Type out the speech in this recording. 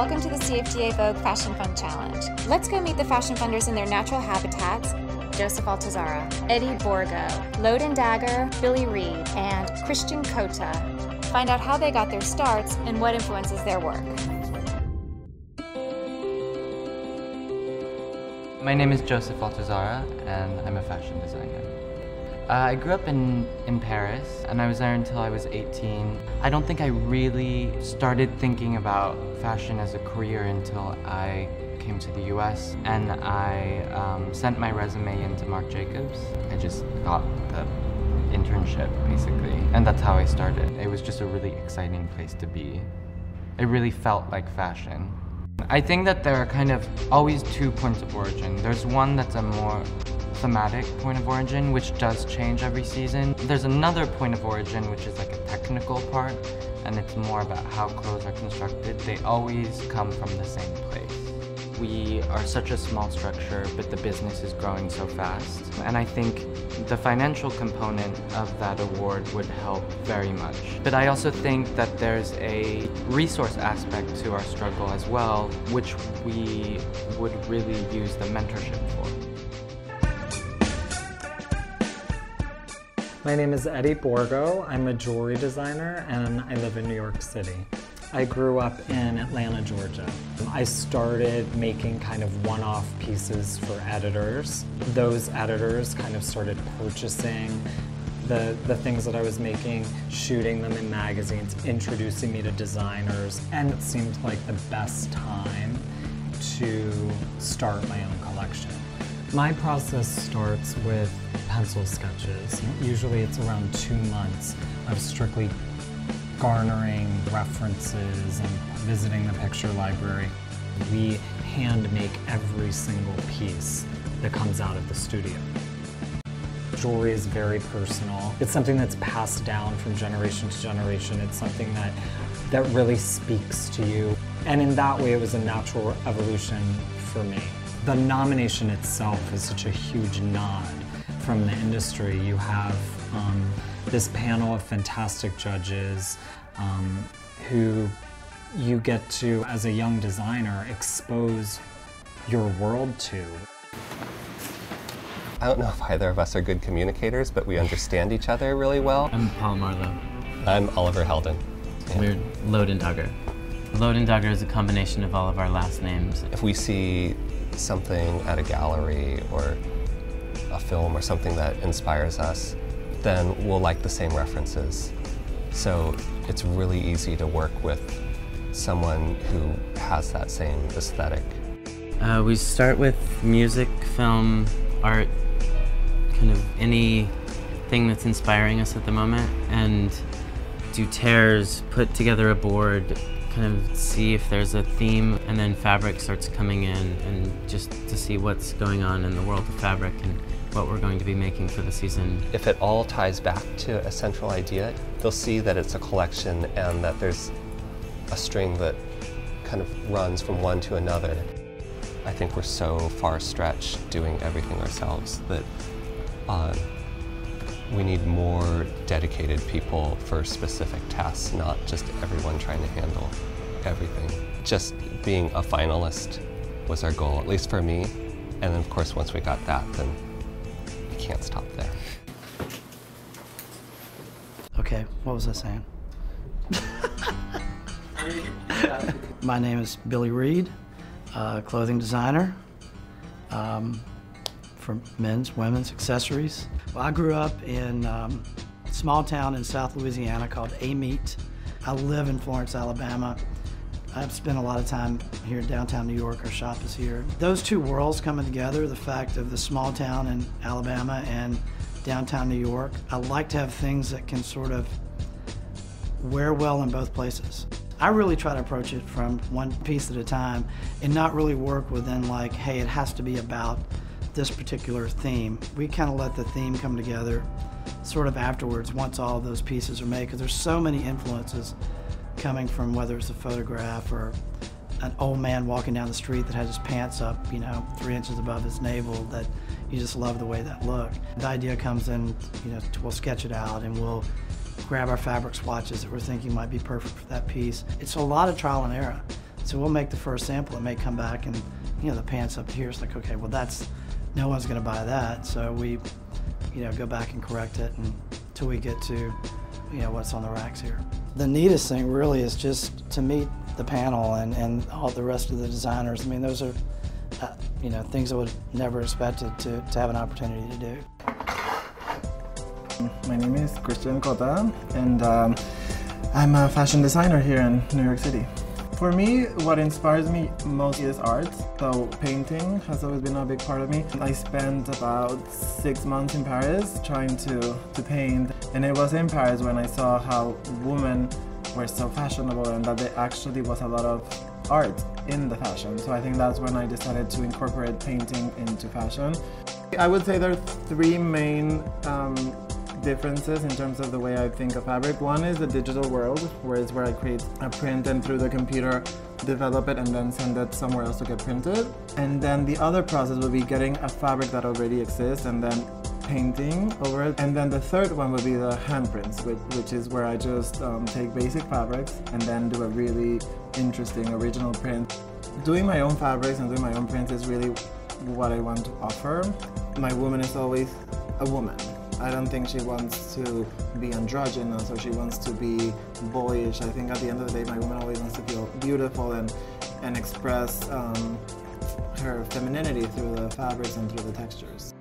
Welcome to the CFDA Vogue Fashion Fund Challenge. Let's go meet the fashion funders in their natural habitats. Joseph Altazara, Eddie Borgo, Loden Dagger, Billy Reed, and Christian Cota. Find out how they got their starts and what influences their work. My name is Joseph Altazara, and I'm a fashion designer. I grew up in Paris, and I was there until I was 18. I don't think I really started thinking about fashion as a career until I came to the US, and I sent my resume into Marc Jacobs. I just got the internship, basically, and that's how I started. It was just a really exciting place to be. It really felt like fashion. I think that there are kind of always two points of origin. There's one that's a more thematic point of origin, which does change every season. There's another point of origin, which is like a technical part, and it's more about how clothes are constructed. They always come from the same place. We are such a small structure, but the business is growing so fast. And I think the financial component of that award would help very much. But I also think that there's a resource aspect to our struggle as well, which we would really use the mentorship for. My name is Eddie Borgo. I'm a jewelry designer and I live in New York City. I grew up in Atlanta, Georgia. I started making kind of one-off pieces for editors. Those editors kind of started purchasing the things that I was making, shooting them in magazines, introducing me to designers, and it seemed like the best time to start my own collection. My process starts with pencil sketches. Usually it's around 2 months of strictly garnering references and visiting the picture library. We hand make every single piece that comes out of the studio. Jewelry is very personal. It's something that's passed down from generation to generation. It's something that really speaks to you. And in that way, it was a natural evolution for me. The nomination itself is such a huge nod from the industry. You have this panel of fantastic judges who you get to, as a young designer, expose your world to. I don't know if either of us are good communicators, but we understand each other really well. I'm Paul Marlowe. I'm Oliver Heldon. Yeah. We're Loden Dagger. Loden Dagger is a combination of all of our last names. If we see something at a gallery or a film or something that inspires us, then we'll like the same references. So it's really easy to work with someone who has that same aesthetic. We start with music, film, art, kind of anything that's inspiring us at the moment, and do tears, put together a board, kind of see if there's a theme, and then fabric starts coming in, and just to see what's going on in the world of fabric and what we're going to be making for the season. If it all ties back to a central idea, they'll see that it's a collection and that there's a string that kind of runs from one to another. I think we're so far stretched doing everything ourselves that we need more dedicated people for specific tasks, not just everyone trying to handle everything. Just being a finalist was our goal, at least for me. And then of course, once we got that, then you can't stop there. Okay, what was I saying? My name is Billy Reed, clothing designer for men's, women's accessories. Well, I grew up in a small town in South Louisiana called Amite. I live in Florence, Alabama. I've spent a lot of time here in downtown New York. Our shop is here. Those two worlds coming together, the fact of the small town in Alabama and downtown New York, I like to have things that can sort of wear well in both places. I really try to approach it from one piece at a time and not really work within like, hey, it has to be about this particular theme. We kind of let the theme come together sort of afterwards once all of those pieces are made, because there's so many influences coming from whether it's a photograph or an old man walking down the street that has his pants up, 3 inches above his navel, that you just love the way that look. The idea comes in, we'll sketch it out and we'll grab our fabric swatches that we're thinking might be perfect for that piece. It's a lot of trial and error. So we'll make the first sample. It may come back and, you know, the pants up here. It's like, okay, well no one's going to buy that. So we, you know, go back and correct it until we get to, you know, what's on the racks here. The neatest thing really is just to meet the panel and all the rest of the designers. I mean, those are, you know, things I would never expected to have an opportunity to do. My name is Christian Cota, and I'm a fashion designer here in New York City. For me, what inspires me most is art. So painting has always been a big part of me. I spent about 6 months in Paris trying to paint, and it was in Paris when I saw how women were so fashionable and that there actually was a lot of art in the fashion. So I think that's when I decided to incorporate painting into fashion. I would say there are three main differences in terms of the way I think of fabric. One is the digital world, where it's where I create a print and through the computer develop it and then send it somewhere else to get printed. And then the other process would be getting a fabric that already exists and then painting over it. And then the third one would be the handprints, which is where I just take basic fabrics and then do a really interesting original print. Doing my own fabrics and doing my own prints is really what I want to offer. My woman is always a woman. I don't think she wants to be androgynous or she wants to be boyish. I think at the end of the day, my woman always wants to feel beautiful and express her femininity through the fabrics and through the textures.